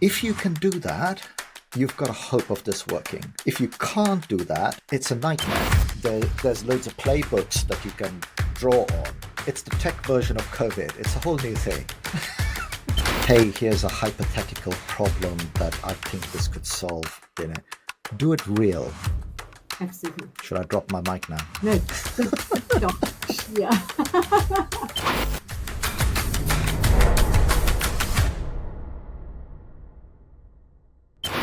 If you can do that, you've got a hope of this working. If you can't do that, it's a nightmare. There's loads of playbooks that you can draw on. It's the tech version of COVID. It's a whole new thing. Hey, here's a hypothetical problem that I think this could solve. Do it real. Absolutely. Should I drop my mic now? No, stop. Yeah.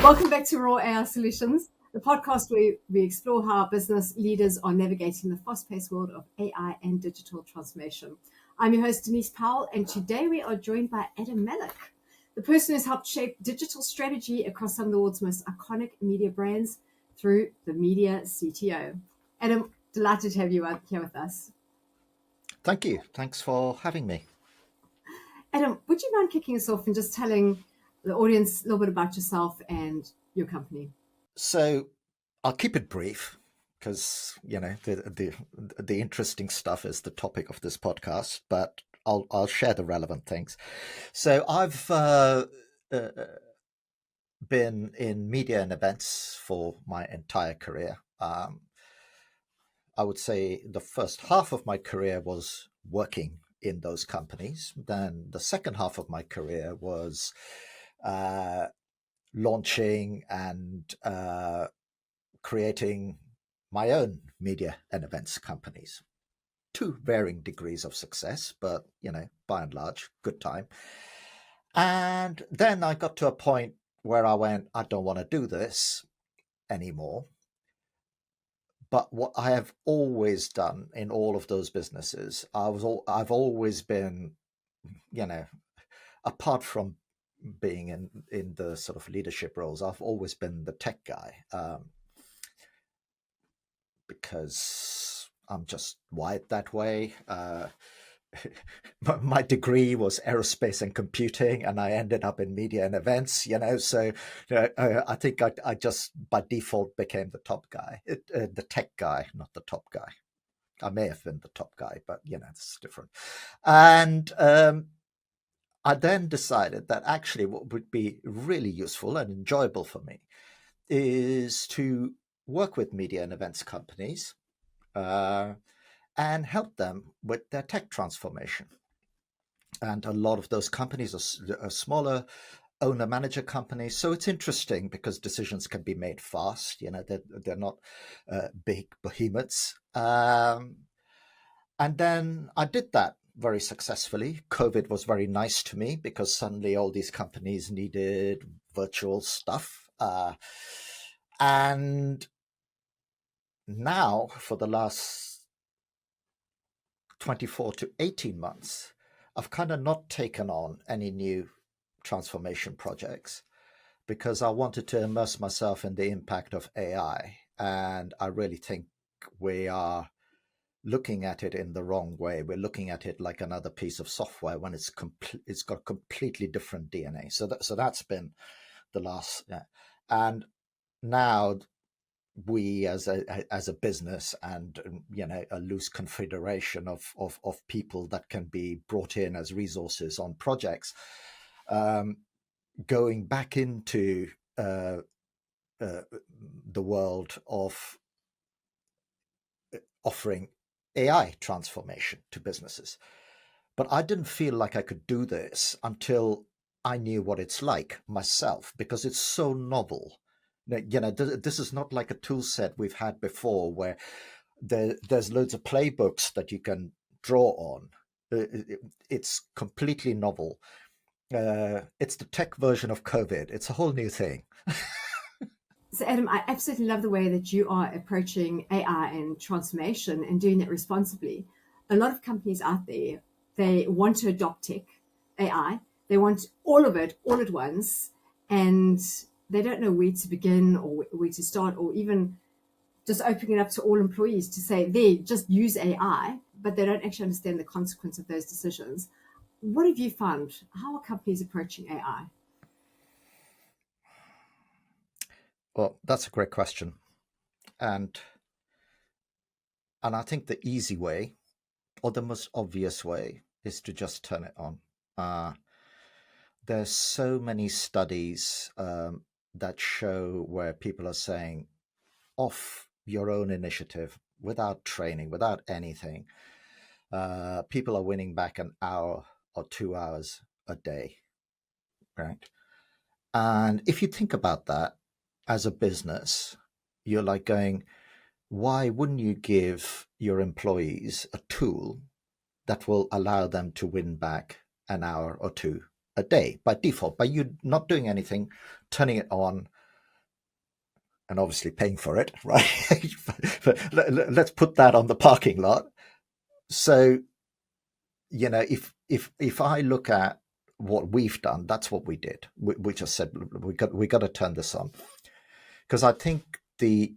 Welcome back to Raw AI Solutions, the podcast where we explore how business leaders are navigating the fast-paced world of AI and digital transformation. I'm your host, Denise Powell, and today we are joined by Adam Malik, the person who's helped shape digital strategy across some of the world's most iconic media brands through the Media CTO. Adam, delighted to have you out here with us. Thank you. Thanks for having me. Adam, would you mind kicking us off and just telling the audience a little bit about yourself and your company? So I'll keep it brief because the interesting stuff is the topic of this podcast, but I'll share the relevant things. So I've been in media and events for my entire career. I would say the first half of my career was working in those companies. Then the second half of my career was launching and creating my own media and events companies to varying degrees of success, but by and large, good time. And then I got to a point where I went, I don't want to do this anymore. But what I have always done in all of those businesses, I've always been, apart from being in the sort of leadership roles, I've always been the tech guy, because I'm just wired that way. My degree was aerospace and computing, and I ended up in media and events. So I think I just by default became the top guy, the tech guy, not the top guy. I may have been the top guy, but it's different. And I then decided that actually what would be really useful and enjoyable for me is to work with media and events companies and help them with their tech transformation. And a lot of those companies are smaller owner-manager companies. So it's interesting because decisions can be made fast. They're not big behemoths. And then I did that very successfully. COVID was very nice to me because suddenly all these companies needed virtual stuff. And now for the last 24 to 18 months, I've kind of not taken on any new transformation projects because I wanted to immerse myself in the impact of AI. And I really think we are looking at it in the wrong way. We're looking at it like another piece of software when it's got completely different DNA. So that's been the last, and now we as a business and a loose confederation of people that can be brought in as resources on projects, going back into the world of offering AI transformation to businesses. But I didn't feel like I could do this until I knew what it's like myself, because it's so novel. This is not like a tool set we've had before where there's loads of playbooks that you can draw on. It's completely novel. It's the tech version of COVID. It's a whole new thing. So, Adam, I absolutely love the way that you are approaching AI and transformation and doing it responsibly. A lot of companies out there, they want to adopt tech, AI. They want all of it all at once, and they don't know where to begin or where to start, or even just opening it up to all employees to say they just use AI, but they don't actually understand the consequence of those decisions. What have you found? How are companies approaching AI? Well, that's a great question. And I think the easy way or the most obvious way is to just turn it on. there's so many studies that show where people are saying, off your own initiative, without training, without anything, people are winning back an hour or 2 hours a day, right? And if you think about that as a business, you're like going, why wouldn't you give your employees a tool that will allow them to win back an hour or two a day by default, by you not doing anything, turning it on, and obviously paying for it, right? But let's put that on the parking lot. So, if I look at what we've done, that's what we did. We just said we got to turn this on, because I think the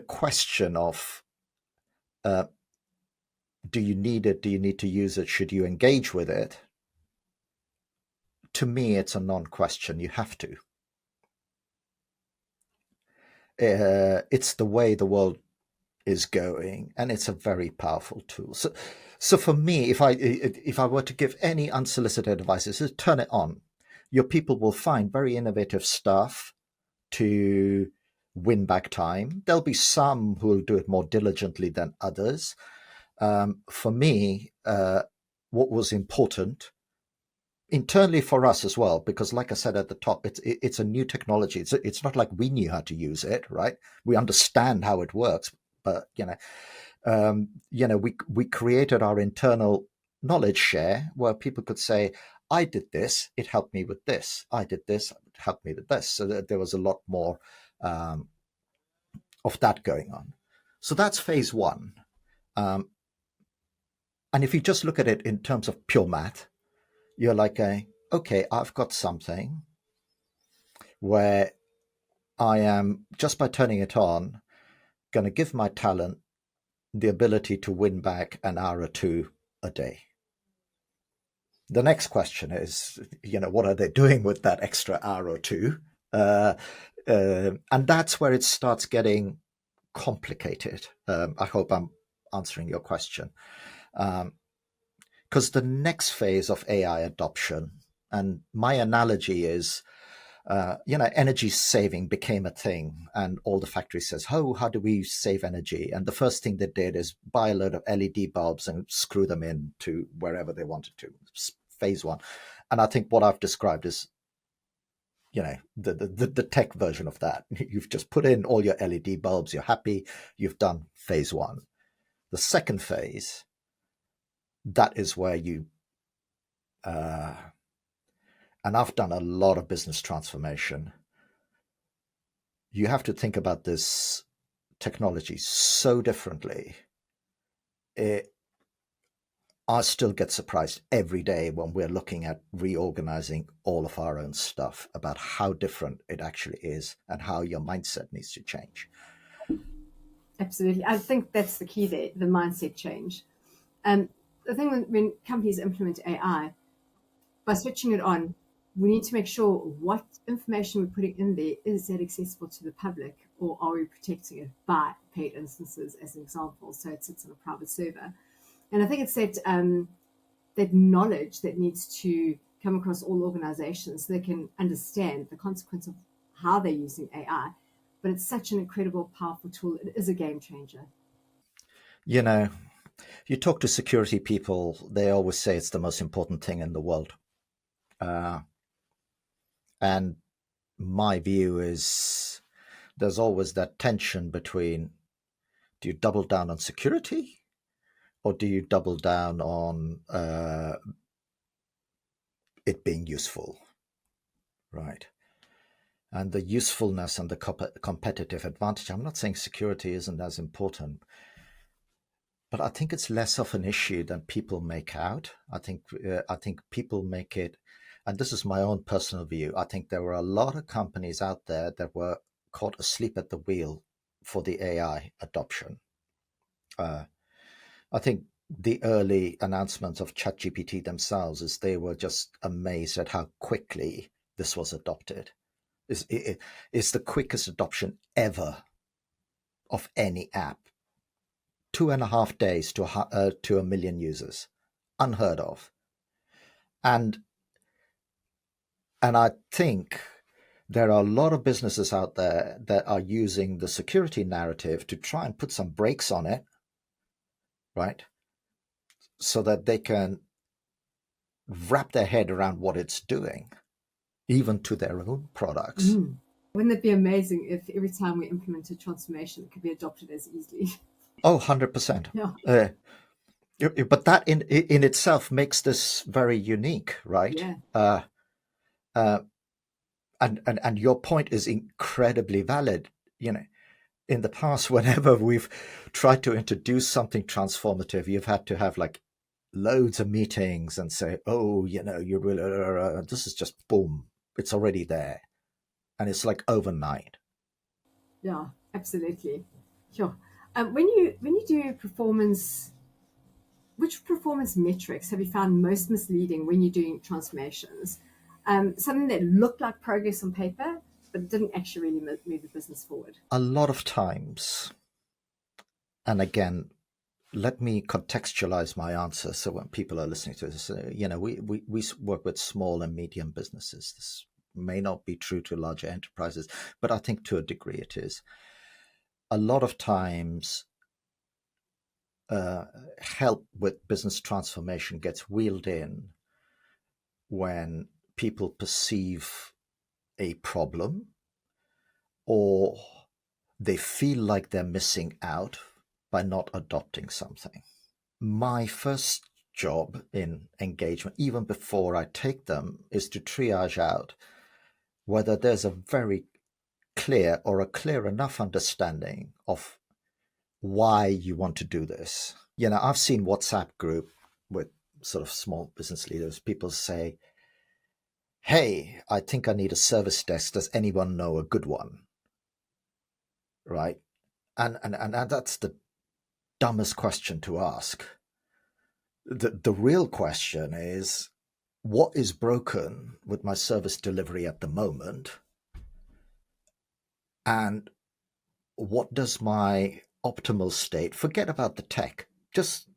question of do you need it? Do you need to use it? Should you engage with it? To me, it's a non-question. You have to. It's the way the world is going, and it's a very powerful tool. So for me, if I were to give any unsolicited advice, is turn it on. Your people will find very innovative stuff to win back time. There'll be some who will do it more diligently than others. For me, what was important internally for us as well, because like I said at the top, it's a new technology. It's not like we knew how to use it, right? We understand how it works, but we created our internal knowledge share where people could say, I did this, it helped me with this. I did this, it helped me with this. So that there was a lot more of that going on. So that's phase one. And if you just look at it in terms of pure math, you're like, okay, I've got something where I am, just by turning it on, going to give my talent the ability to win back an hour or two a day. The next question is, what are they doing with that extra hour or two? And that's where it starts getting complicated. I hope I'm answering your question. Because the next phase of AI adoption, and my analogy is, energy saving became a thing, and all the factories says, "Oh, how do we save energy?" And the first thing they did is buy a load of LED bulbs and screw them in to wherever they wanted to. Phase one, and I think what I've described is, the tech version of that. You've just put in all your LED bulbs. You're happy. You've done phase one. The second phase, that is where you. And I've done a lot of business transformation. You have to think about this technology so differently. I still get surprised every day when we're looking at reorganizing all of our own stuff about how different it actually is and how your mindset needs to change. Absolutely. I think that's the key there, the mindset change. The thing when companies implement AI, by switching it on, we need to make sure what information we're putting in there, is that accessible to the public, or are we protecting it by paid instances, as an example, so it sits on a private server. And I think it's that knowledge that needs to come across all organizations so they can understand the consequence of how they're using AI. But it's such an incredible, powerful tool. It is a game changer. You talk to security people, they always say it's the most important thing in the world. And my view is there's always that tension between, do you double down on security, or do you double down on it being useful, right? And the usefulness and the competitive advantage. I'm not saying security isn't as important, but I think it's less of an issue than people make out. I think people make it, and this is my own personal view. I think there were a lot of companies out there that were caught asleep at the wheel for the AI adoption. I think the early announcements of ChatGPT themselves is they were just amazed at how quickly this was adopted. It's the quickest adoption ever of any app. 2.5 days to 1 million users, unheard of. And And I think there are a lot of businesses out there that are using the security narrative to try and put some brakes on it, right? So that they can wrap their head around what it's doing, even to their own products. Wouldn't it be amazing if every time we implement a transformation, it could be adopted as easily? Oh, 100%. Yeah. But that in itself makes this very unique, right? Yeah. And your point is incredibly valid. In the past, whenever we've tried to introduce something transformative, you've had to have like loads of meetings and say, oh, you really, this is just boom, it's already there. And it's like overnight. Yeah, absolutely. Sure. When you do performance, which performance metrics have you found most misleading when you're doing transformations? Something that looked like progress on paper, but didn't actually really move the business forward. A lot of times, and again, let me contextualize my answer so when people are listening to this, we work with small and medium businesses. This may not be true to larger enterprises, but I think to a degree it is. A lot of times, help with business transformation gets wheeled in when people perceive a problem or they feel like they're missing out by not adopting something. My first job in engagement, even before I take them, is to triage out whether there's a very clear or a clear enough understanding of why you want to do this. I've seen WhatsApp group with sort of small business leaders. People say, hey, I think I need a service desk. Does anyone know a good one? Right? And that's the dumbest question to ask. The real question is, what is broken with my service delivery at the moment? And what does my optimal state, forget about the tech, just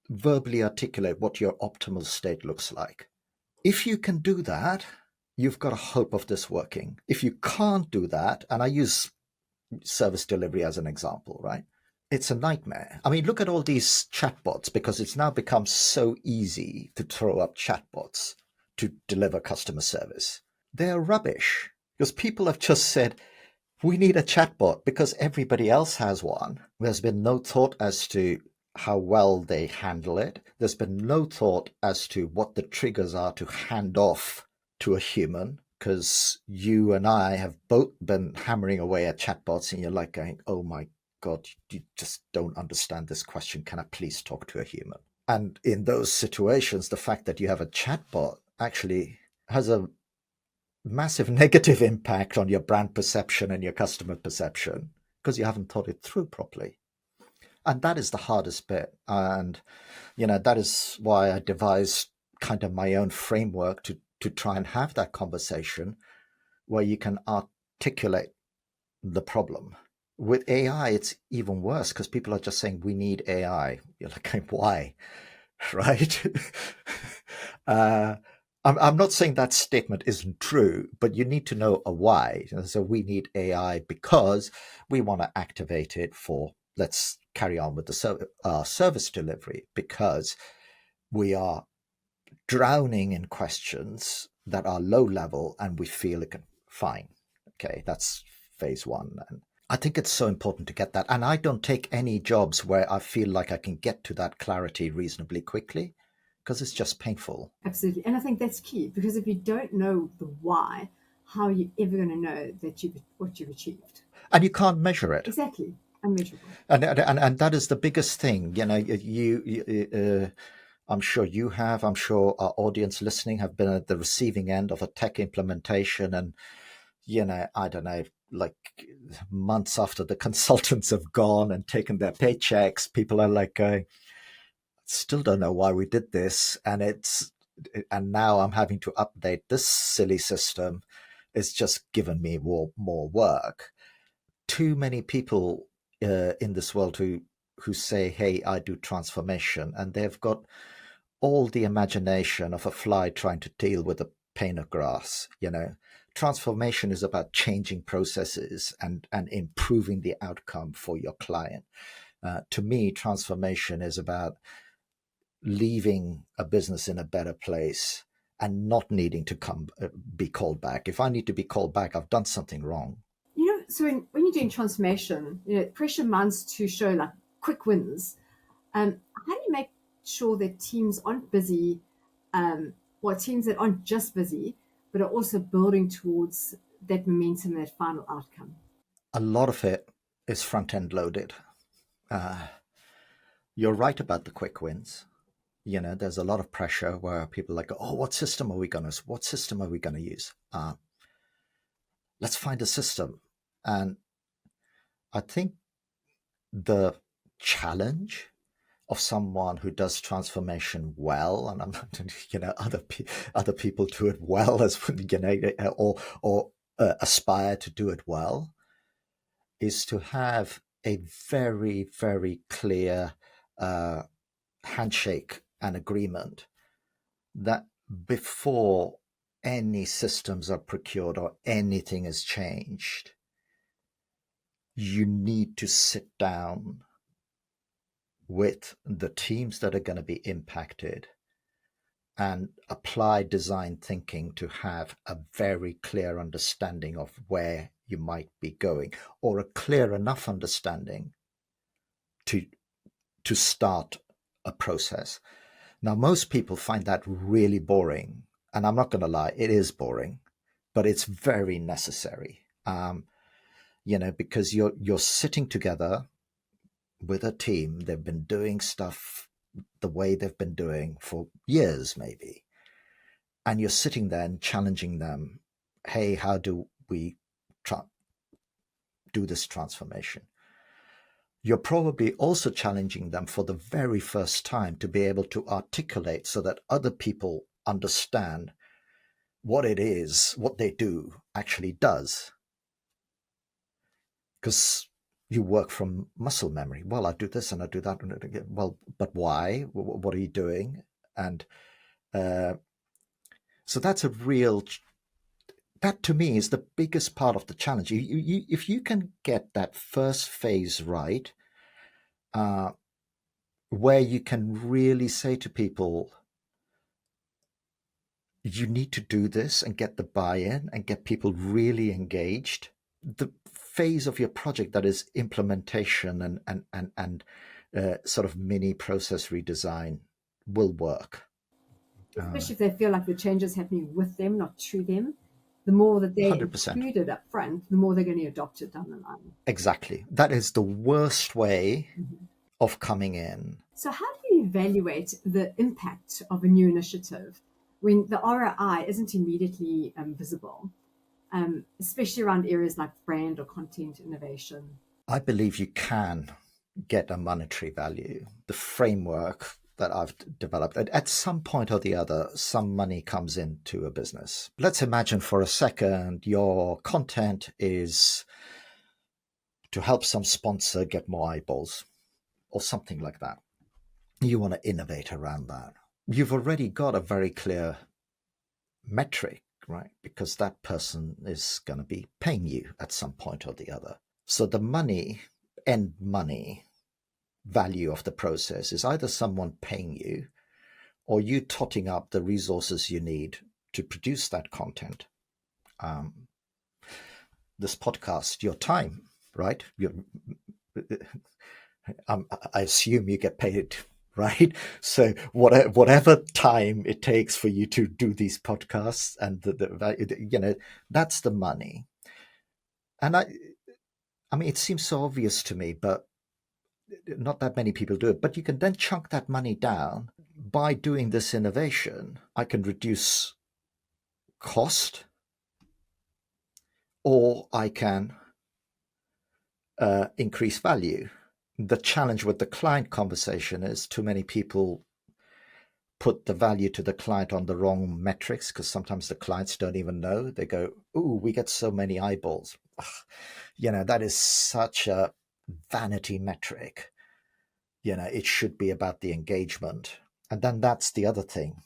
verbally articulate what your optimal state looks like. If you can do that, you've got a hope of this working. If you can't do that, and I use service delivery as an example, right? It's a nightmare. I mean, look at all these chatbots, because it's now become so easy to throw up chatbots to deliver customer service. They're rubbish because people have just said, we need a chatbot because everybody else has one. There's been no thought as to how well they handle it. There's been no thought as to what the triggers are to hand off to a human, because you and I have both been hammering away at chatbots and you're like going, oh my God, you just don't understand this question. Can I please talk to a human? And in those situations, the fact that you have a chatbot actually has a massive negative impact on your brand perception and your customer perception because you haven't thought it through properly. And that is the hardest bit. And, that is why I devised kind of my own framework to try and have that conversation where you can articulate the problem. With AI, it's even worse because people are just saying, we need AI. You're like, why? Right? I'm not saying that statement isn't true, but you need to know a why. So we need AI because we want to activate it for, let's carry on with the service delivery, because we are drowning in questions that are low level and we feel it can fine. Okay, that's phase one. And I think it's so important to get that. And I don't take any jobs where I feel like I can get to that clarity reasonably quickly, because it's just painful. Absolutely. And I think that's key, because if you don't know the why, how are you ever going to know that what you've achieved? And you can't measure it. Exactly. Unmeasurable. And that is the biggest thing. I'm sure you have, I'm sure our audience listening have been at the receiving end of a tech implementation, and I don't know, like months after the consultants have gone and taken their paychecks, people are like, still don't know why we did this, and now I'm having to update this silly system. It's just given me more work. Too many people in this world who say, hey, I do transformation, and they've got all the imagination of a fly trying to deal with a pane of glass. Transformation is about changing processes and improving the outcome for your client. To me, transformation is about leaving a business in a better place and not needing to be called back. If I need to be called back, I've done something wrong. So when you're doing transformation, pressure mounts to show like quick wins. How do you make sure that teams aren't busy, or teams that aren't just busy, but are also building towards that momentum, that final outcome? A lot of it is front-end loaded. You're right about the quick wins. There's a lot of pressure where people are like, oh, what system are we going to use? Let's find a system. And I think the challenge of someone who does transformation well, and I'm not, other people do it well as or aspire to do it well, is to have a very, very clear handshake and agreement that before any systems are procured or anything is changed, you need to sit down with the teams that are going to be impacted and apply design thinking to have a very clear understanding of where you might be going, or a clear enough understanding to start a process. Now, most people find that really boring, and I'm not going to lie, it is boring, but it's very necessary. Because you're sitting together with a team. They've been doing stuff the way they've been doing for years, maybe, and you're sitting there and challenging them. Hey, how do we do this transformation? You're probably also challenging them for the very first time to be able to articulate so that other people understand what it is, what they do actually does. Because you work from muscle memory. Well, I do this and I do that. Well, but why? What are you doing? And so that's that to me is the biggest part of the challenge. If you can get that first phase right, where you can really say to people, you need to do this and get the buy-in and get people really engaged. The phase of your project that is implementation and sort of mini process redesign will work. Especially if they feel like the change is happening with them, not to them. The more that they 100%. include it up front, the more they're going to adopt it down the line. Exactly. That is the worst way of coming in. So how do you evaluate the impact of a new initiative when the ROI isn't immediately visible, especially around areas like brand or content innovation? I believe you can get a monetary value. The framework that I've developed, at some point or the other, some money comes into a business. Let's imagine for a second your content is to help some sponsor get more eyeballs or something like that. You want to innovate around that. You've already got a very clear metric, right? Because that person is going to be paying you at some point or the other. So the end money value of the process is either someone paying you or you totting up the resources you need to produce that content. This podcast, your time, right? I assume you get paid, right? So whatever time it takes for you to do these podcasts and that's the money. And I mean, it seems so obvious to me, but not that many people do it. But you can then chunk that money down. By doing this innovation, I can reduce cost, or I can increase value. The challenge with the client conversation is too many people put the value to the client on the wrong metrics, because sometimes the clients don't even know. They go, "Ooh, we get so many eyeballs." That is such a vanity metric. It should be about the engagement. And then that's the other thing.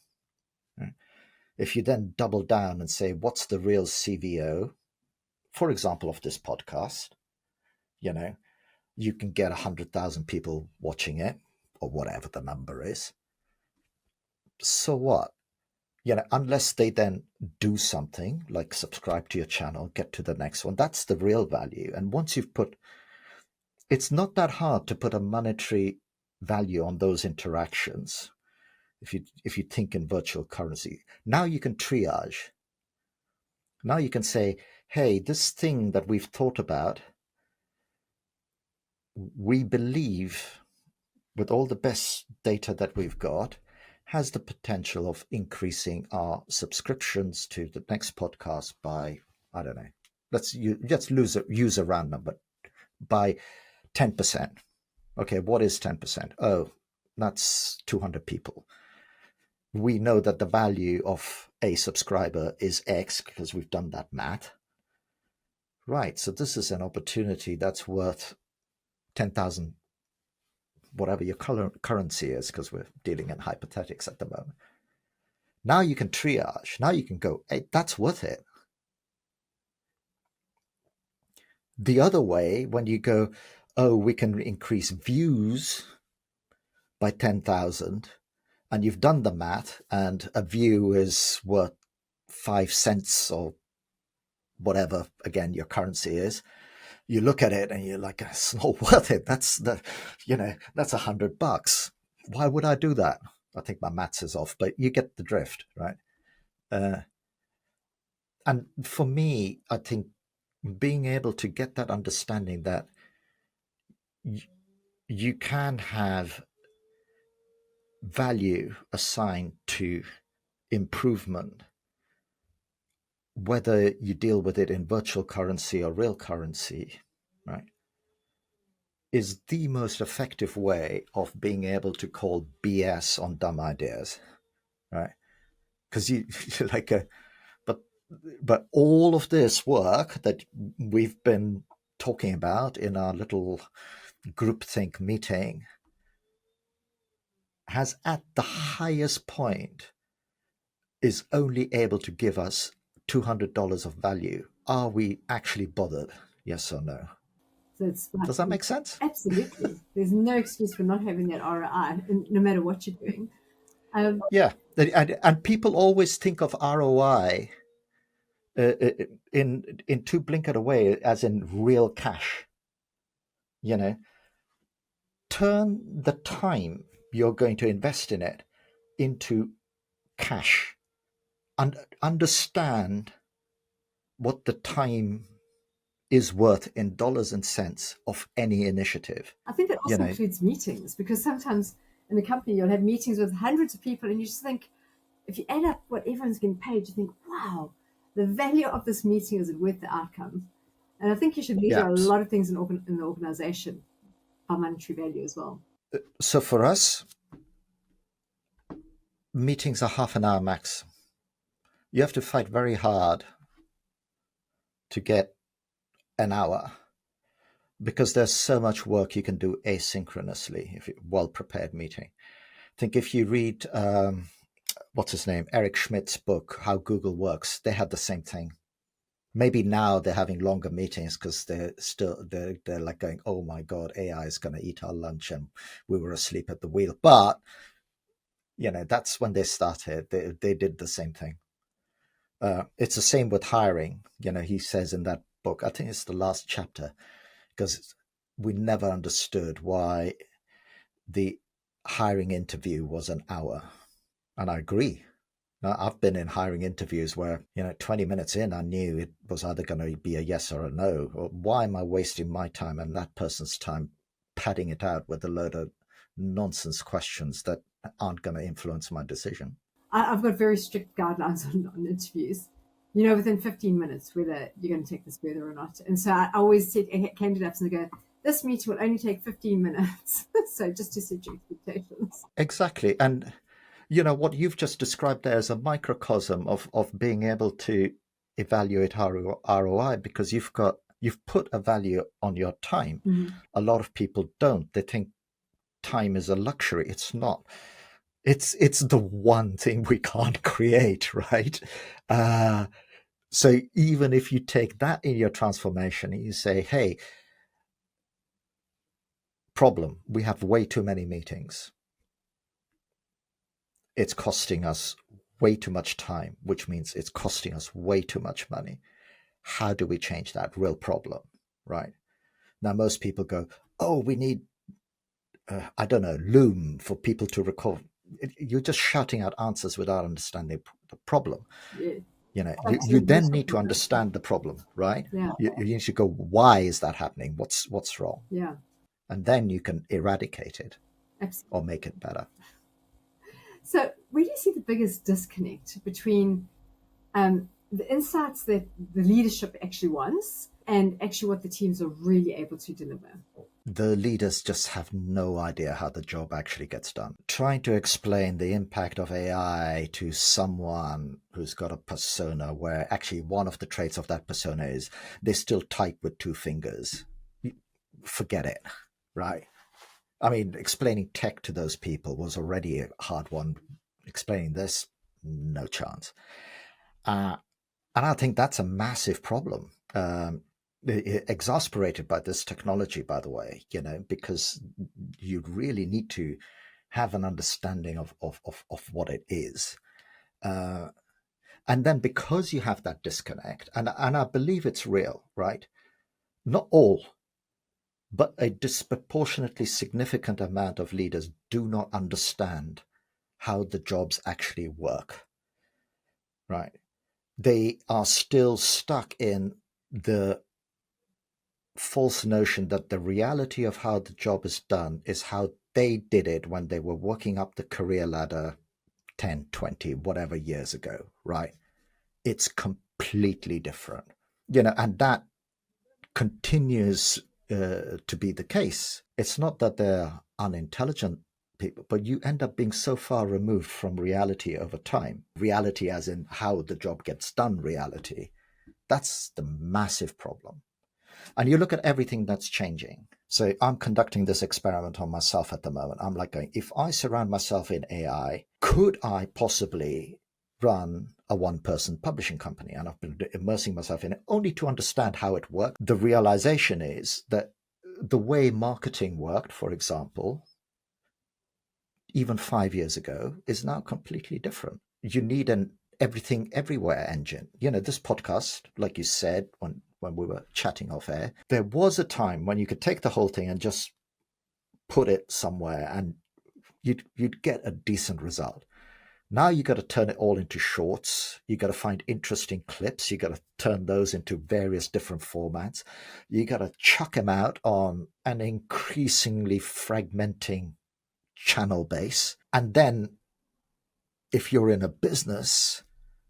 If you then double down and say, what's the real CVO, for example, of this podcast, you can get 100,000 people watching it, or whatever the number is. So what? Unless they then do something like subscribe to your channel, get to the next one, that's the real value. And once you've it's not that hard to put a monetary value on those interactions. If you think in virtual currency, now you can triage. Now you can say, hey, this thing that we've thought about, we believe with all the best data that we've got, has the potential of increasing our subscriptions to the next podcast by, I don't know, let's use a round number, by 10%. Okay, what is 10%? Oh, that's 200 people. We know that the value of a subscriber is X because we've done that math. Right, so this is an opportunity that's worth 10,000, whatever your currency is, because we're dealing in hypothetics at the moment. Now you can triage. Now you can go, hey, that's worth it. The other way, when you go, oh, we can increase views by 10,000, and you've done the math, and a view is worth 5 cents or whatever, again, your currency is. You look at it and you're like, it's not worth it. That's $100. Why would I do that? I think my maths is off, but you get the drift, right? And for me, I think being able to get that understanding that you can have value assigned to improvement, whether you deal with it in virtual currency or real currency, right, is the most effective way of being able to call BS on dumb ideas, right? Because you're like but all of this work that we've been talking about in our little groupthink meeting has at the highest point is only able to give us $200 of value. Are we actually bothered? Yes or no? So Does that make sense? Absolutely. There's no excuse for not having that ROI, no matter what you're doing. Yeah, and people always think of ROI in too blinkered a way, as in real cash. Turn the time you're going to invest in it into cash, and understand what the time is worth in dollars and cents of any initiative. I think that also includes meetings, because sometimes in a company you'll have meetings with hundreds of people and you just think, if you add up what everyone's getting paid, you think, wow, the value of this meeting, is it worth the outcome? And I think you should measure a lot of things in the organization by monetary value as well. So for us, meetings are half an hour max. You have to fight very hard to get an hour, because there's so much work you can do asynchronously if you're well-prepared meeting. I think if you read, what's his name, Eric Schmidt's book, How Google Works, they had the same thing. Maybe now they're having longer meetings because they're like going, oh my God, AI is going to eat our lunch and we were asleep at the wheel. But, that's when they started. They did the same thing. It's the same with hiring. He says in that book, I think it's the last chapter, because we never understood why the hiring interview was an hour. And I agree. Now, I've been in hiring interviews where, 20 minutes in, I knew it was either going to be a yes or a no. Or why am I wasting my time and that person's time padding it out with a load of nonsense questions that aren't going to influence my decision? I've got very strict guidelines on interviews. Within 15 minutes, whether you're going to take this further or not. And so I always set candidates and go, this meeting will only take 15 minutes. So just to set your expectations. Exactly. And, what you've just described there is a microcosm of being able to evaluate ROI, because you've put a value on your time. Mm-hmm. A lot of people don't. They think time is a luxury. It's not. It's the one thing we can't create, right? So even if you take that in your transformation, you say, hey, problem, we have way too many meetings. It's costing us way too much time, which means it's costing us way too much money. How do we change that? Real problem, right? Now, most people go, oh, we need, I don't know, Loom for people to record. You're just shouting out answers without understanding the problem. Yeah. You then need to understand the problem, right? Yeah. You need to go, why is that happening? What's wrong? Yeah. And then you can eradicate it Absolutely. or make it better. So where do you see the biggest disconnect between the insights that the leadership actually wants and actually what the teams are really able to deliver? The leaders just have no idea how the job actually gets done. Trying to explain the impact of AI to someone who's got a persona where actually one of the traits of that persona is they still type with two fingers. Forget it, right? I mean, explaining tech to those people was already a hard one. Explaining this, no chance. And I think that's a massive problem. Exasperated by this technology, by the way, because you really need to have an understanding of what it is. And then because you have that disconnect, and I believe it's real, right? Not all, but a disproportionately significant amount of leaders do not understand how the jobs actually work, right? They are still stuck in the false notion that the reality of how the job is done is how they did it when they were working up the career ladder 10, 20, whatever years ago, right? It's completely different, and that continues to be the case. It's not that they're unintelligent people, but you end up being so far removed from reality over time. Reality as in how the job gets done reality. That's the massive problem. And you look at everything that's changing. So I'm conducting this experiment on myself at the moment. I'm like going, if I surround myself in AI, could I possibly run a one-person publishing company? And I've been immersing myself in it only to understand how it works. The realization is that the way marketing worked, for example, even 5 years ago, is now completely different. You need an everything everywhere engine. This podcast, like you said, when we were chatting off air, there was a time when you could take the whole thing and just put it somewhere and you'd get a decent result. Now you got to turn it all into shorts. You got to find interesting clips. You got to turn those into various different formats. You got to chuck them out on an increasingly fragmenting channel base. And then if you're in a business,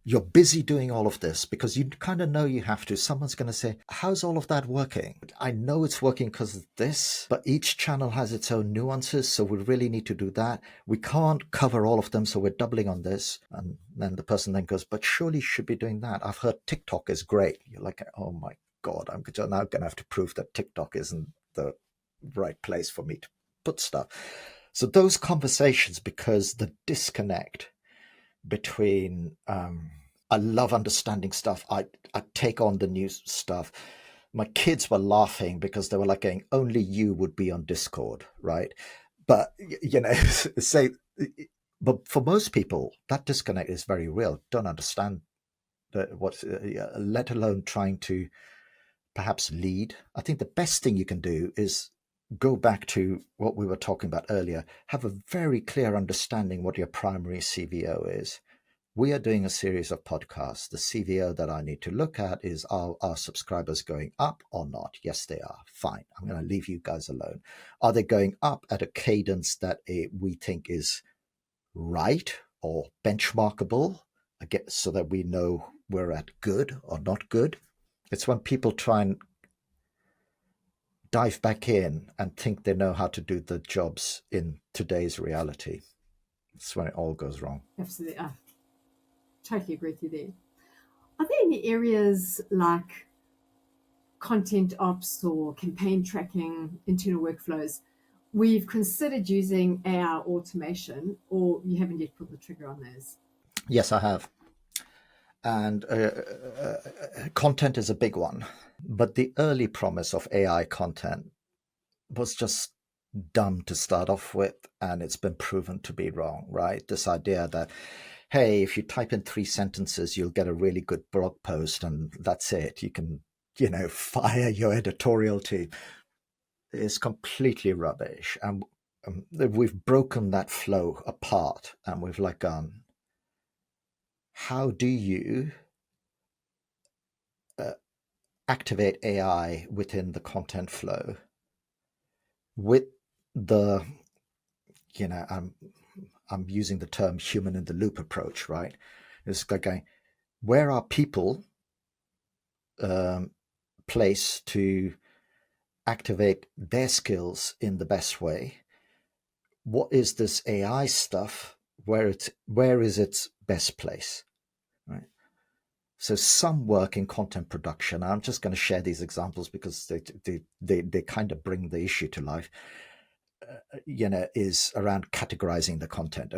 you're busy doing all of this because you kind of know you have to. Someone's going to say, how's all of that working? I know it's working because of this, but each channel has its own nuances. So we really need to do that. We can't cover all of them. So we're doubling on this. And then the person then goes, but surely you should be doing that. I've heard TikTok is great. You're like, oh my God, I'm now going to have to prove that TikTok isn't the right place for me to put stuff. So those conversations, because the disconnect between I love understanding stuff. I take on the new stuff. My kids were laughing because they were like going, only you would be on Discord, right? But say, but for most people, that disconnect is very real. Don't understand what, let alone trying to perhaps lead. I think the best thing you can do is go back to what we were talking about earlier. Have a very clear understanding what your primary CVO is. We are doing a series of podcasts. The CVO that I need to look at is, are our subscribers going up or not? Yes, they are. Fine. I'm going to leave you guys alone. Are they going up at a cadence that we think is right or benchmarkable, so that we know we're at good or not good? It's when people try and dive back in and think they know how to do the jobs in today's reality. It's when it all goes wrong. Absolutely. I totally agree with you there. Are there any areas like content ops or campaign tracking, internal workflows, we've considered using AI automation, or you haven't yet pulled the trigger on those? Yes, I have. And content is a big one. But the early promise of AI content was just dumb to start off with, and it's been proven to be wrong, right? This idea that, hey, if you type in 3 sentences, you'll get a really good blog post, and that's it. You can, fire your editorial team is completely rubbish. And we've broken that flow apart, and we've like gone, how do you activate AI within the content flow with the, I'm using the term human in the loop approach, right? It's like going, where are people placed to activate their skills in the best way? What is this AI stuff? Where is its best place? Right. So some work in content production. I'm just going to share these examples because they kind of bring the issue to life. Is around categorizing the content.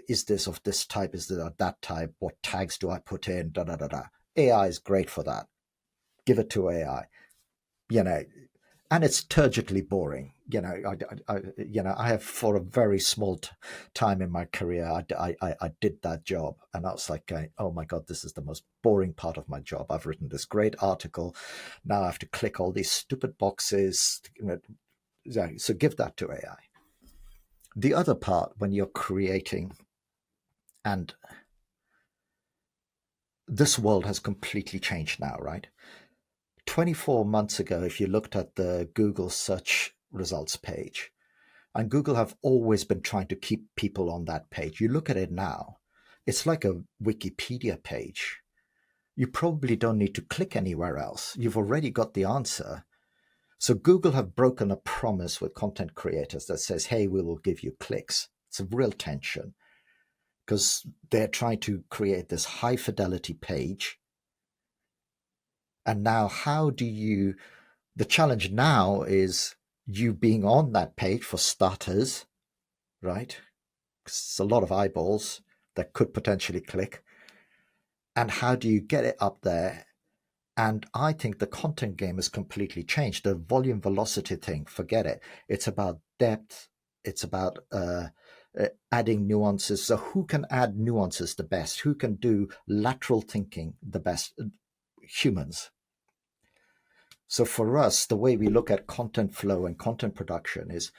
Is this of this type? Is it of that type? What tags do I put in? Da da da da. AI is great for that. Give it to AI. And it's turgidly boring. I have for a very small time in my career, I did that job, and I was like, oh my god, this is the most boring part of my job. I've written this great article, now I have to click all these stupid boxes. So give that to AI. The other part, when you're creating, and this world has completely changed now, right? 24 months ago, if you looked at the Google search results page, and Google have always been trying to keep people on that page. You look at it now, it's like a Wikipedia page. You probably don't need to click anywhere else. You've already got the answer. So Google have broken a promise with content creators that says, hey, we will give you clicks. It's a real tension because they're trying to create this high fidelity page. And now the challenge now is you being on that page for starters, right? It's a lot of eyeballs that could potentially click. And how do you get it up there? And I think the content game has completely changed. The volume velocity thing, forget it. It's about depth. It's about adding nuances. So who can add nuances the best? Who can do lateral thinking the best? Humans. So for us, the way we look at content flow and content production is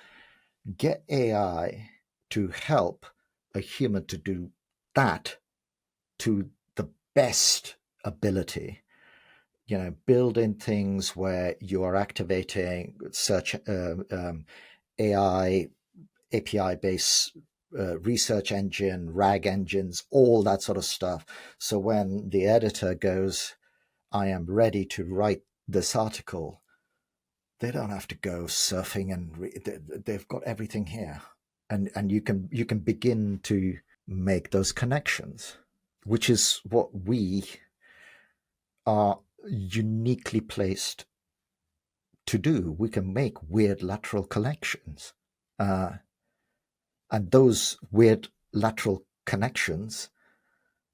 get AI to help a human to do that to the best ability. Build in things where you are activating search AI, API-based research engine, RAG engines, all that sort of stuff. So when the editor goes, I am ready to write this article, they don't have to go surfing and they've got everything here. And you can begin to make those connections, which is what we are uniquely placed to do. We can make weird lateral connections. And those weird lateral connections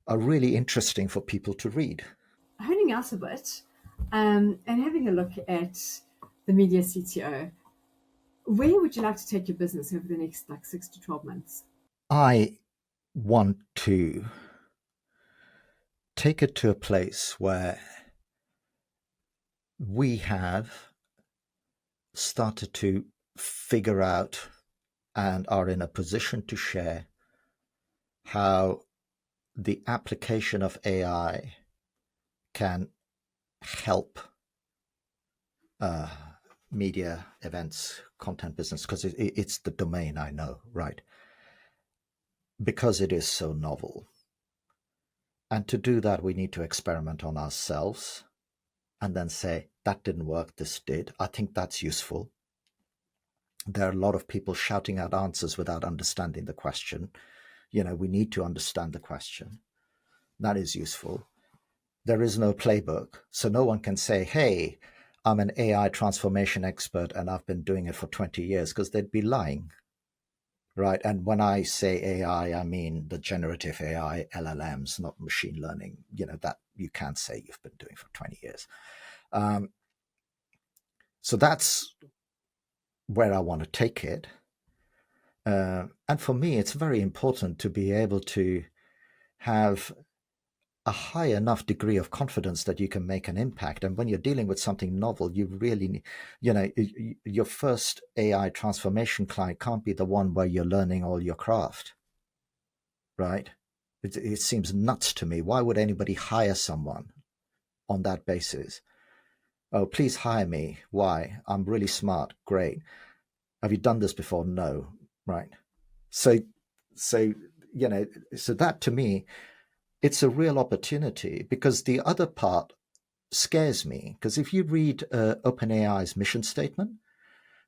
are really interesting for people to read. Honing out a bit and having a look at the Media CTO, where would you like to take your business over the next 6 to 12 months? I want to take it to a place where we have started to figure out and are in a position to share how the application of AI can help media, events, content business, because it's the domain I know, right? Because it is so novel. And to do that, we need to experiment on ourselves and then say, that didn't work, this did. I think that's useful. There are a lot of people shouting out answers without understanding the question. We need to understand the question. That is useful. There is no playbook. So no one can say, hey, I'm an AI transformation expert and I've been doing it for 20 years, because they'd be lying, right? And when I say AI, I mean the generative AI, LLMs, not machine learning, that you can't say you've been doing for 20 years. So that's where I want to take it. And for me, it's very important to be able to have a high enough degree of confidence that you can make an impact. And when you're dealing with something novel, you really need, your first AI transformation client can't be the one where you're learning all your craft, right? It seems nuts to me. Why would anybody hire someone on that basis? Oh, please hire me. Why? I'm really smart. Great. Have you done this before? No. Right. So that to me, it's a real opportunity, because the other part scares me. Because if you read OpenAI's mission statement,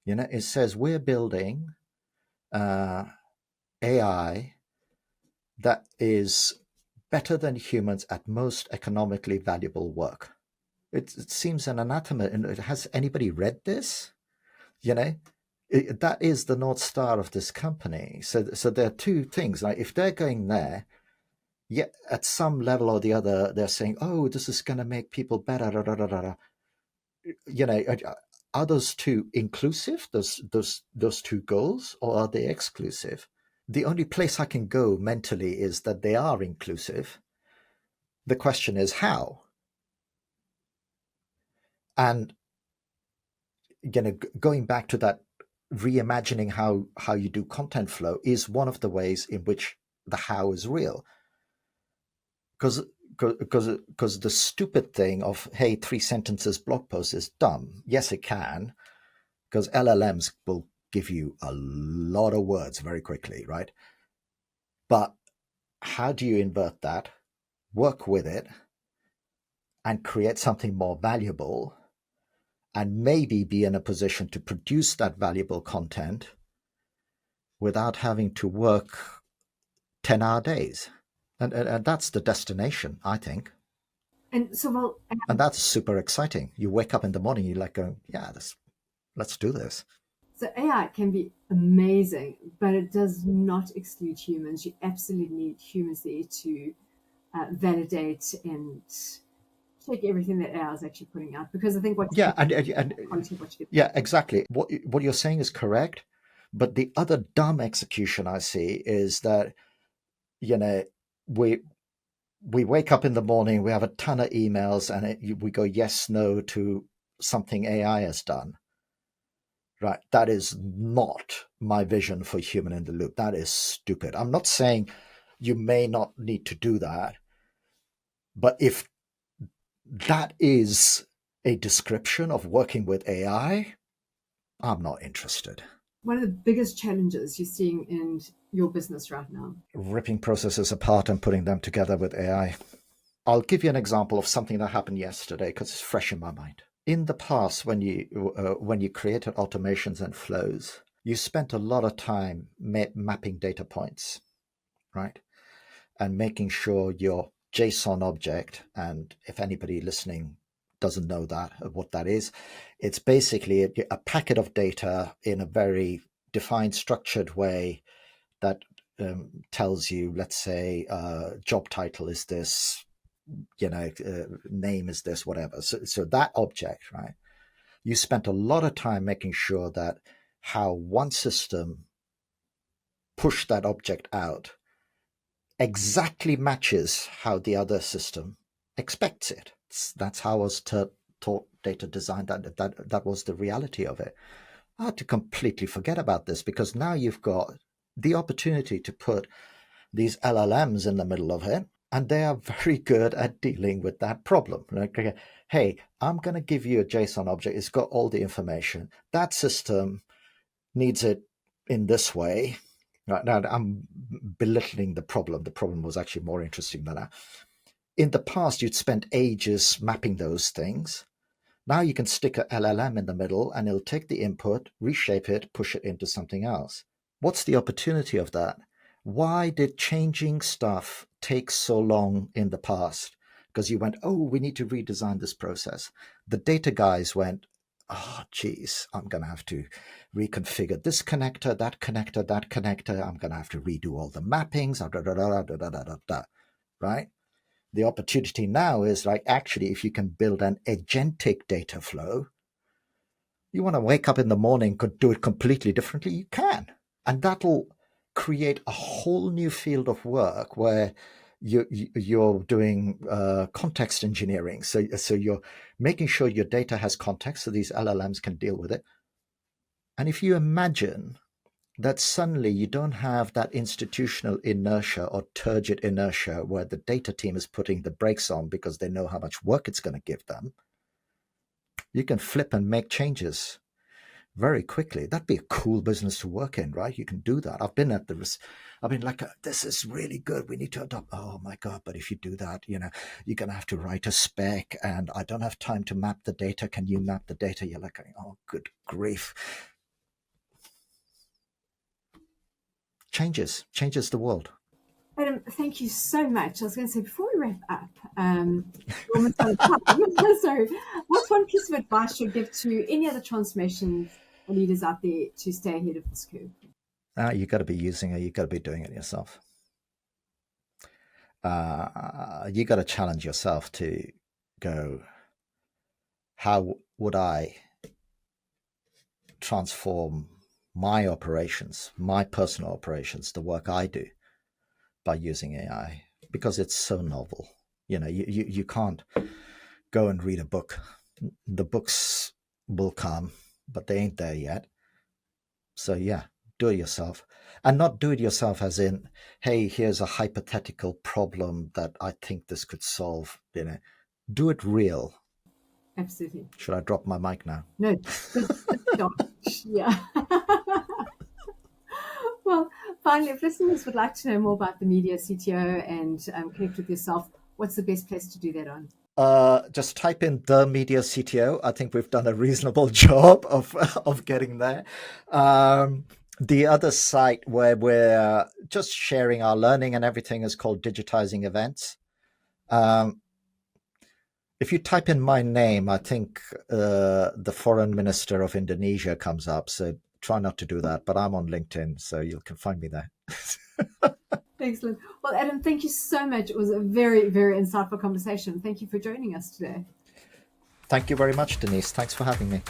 it says we're building AI that is better than humans at most economically valuable work. It seems an anathema. And has anybody read this? That is the North Star of this company. So there are two things. Like, if they're going there, yet at some level or the other, they're saying, "Oh, this is going to make people better." Da, da, da, da. Are those two inclusive? Those two goals, or are they exclusive? The only place I can go mentally is that they are inclusive. The question is how. And going back to that, reimagining how you do content flow is one of the ways in which the how is real. Because the stupid thing of, hey, 3 sentences blog post is dumb. Yes, it can, because LLMs will give you a lot of words very quickly, right? But how do you invert that, work with it, and create something more valuable, and maybe be in a position to produce that valuable content without having to work 10-hour days? And that's the destination, I think. And so, well, And that's super exciting. You wake up in the morning, you're like going, yeah, let's do this. so AI can be amazing, but it does not exclude humans. You absolutely need humans there to validate and check everything that AI is actually putting out. Because I think what's Yeah, and quality of what you get. yeah, exactly. What you're saying is correct, but the other dumb execution I see is that we wake up in the morning, we have a ton of emails, and we go yes, no to something AI has done. Right? That is not my vision for human in the loop. That is stupid. I'm not saying you may not need to do that, but if that is a description of working with AI, I'm not interested. One of the biggest challenges you're seeing in your business right now? Ripping processes apart and putting them together with AI. I'll give you an example of something that happened yesterday, because it's fresh in my mind. In the past, when you created automations and flows, you spent a lot of time mapping data points, right? And making sure your JSON object, and if anybody listening doesn't know what that is, it's basically a packet of data in a very defined, structured way that tells you, let's say, job title is this, name is this, whatever. So that object, right? You spent a lot of time making sure that how one system pushed that object out exactly matches how the other system expects it. That's how I was taught data design. That was the reality of it. I had to completely forget about this, because now you've got the opportunity to put these LLMs in the middle of it, and they are very good at dealing with that problem. Like, hey, I'm going to give you a JSON object. It's got all the information. That system needs it in this way. Now, I'm belittling the problem. The problem was actually more interesting than that. In the past, you'd spent ages mapping those things. Now you can stick a LLM in the middle, and it'll take the input, reshape it, push it into something else. What's the opportunity of that? Why did changing stuff take so long in the past? Because you went, oh, we need to redesign this process. The data guys went, oh, geez, I'm going to have to reconfigure this connector, that connector, that connector. I'm going to have to redo all the mappings, right? The opportunity now is like, actually, if you can build an agentic data flow, you want to wake up in the morning, could do it completely differently, you can. And that'll create a whole new field of work where you're doing context engineering. So you're making sure your data has context so these LLMs can deal with it. And if you imagine that suddenly you don't have that institutional inertia or turgid inertia where the data team is putting the brakes on because they know how much work it's going to give them, you can flip and make changes very quickly. That'd be a cool business to work in, right? You can do that. I've been like, this is really good. We need to adopt. Oh my God. But if you do that, you're going to have to write a spec and I don't have time to map the data. Can you map the data? You're like, oh, good grief. Changes the world. Adam, thank you so much. I was going to say, before we wrap up, almost out of time. Sorry, what's one piece of advice you'd give to any other transformation leaders out there to stay ahead of this curve? You got to be using it. You got to be doing it yourself. You got to challenge yourself to go, how would I transform my operations, my personal operations, the work I do by using AI? Because it's so novel. You can't go and read a book. The books will come, but they ain't there yet. So yeah, do it yourself. And not do it yourself as in, hey, here's a hypothetical problem that I think this could solve. Do it real. Absolutely. Should I drop my mic now? No. Yeah. Well, finally, if listeners would like to know more about the Media CTO and connect with yourself, what's the best place to do that on? Just type in the Media CTO. I think we've done a reasonable job of getting there. The other site where we're just sharing our learning and everything is called Digitizing Events. If you type in my name, I think the foreign minister of Indonesia comes up. So try not to do that. But I'm on LinkedIn, so you can find me there. Excellent. Well, Adam, thank you so much. It was a very, very insightful conversation. Thank you for joining us today. Thank you very much, Denise. Thanks for having me.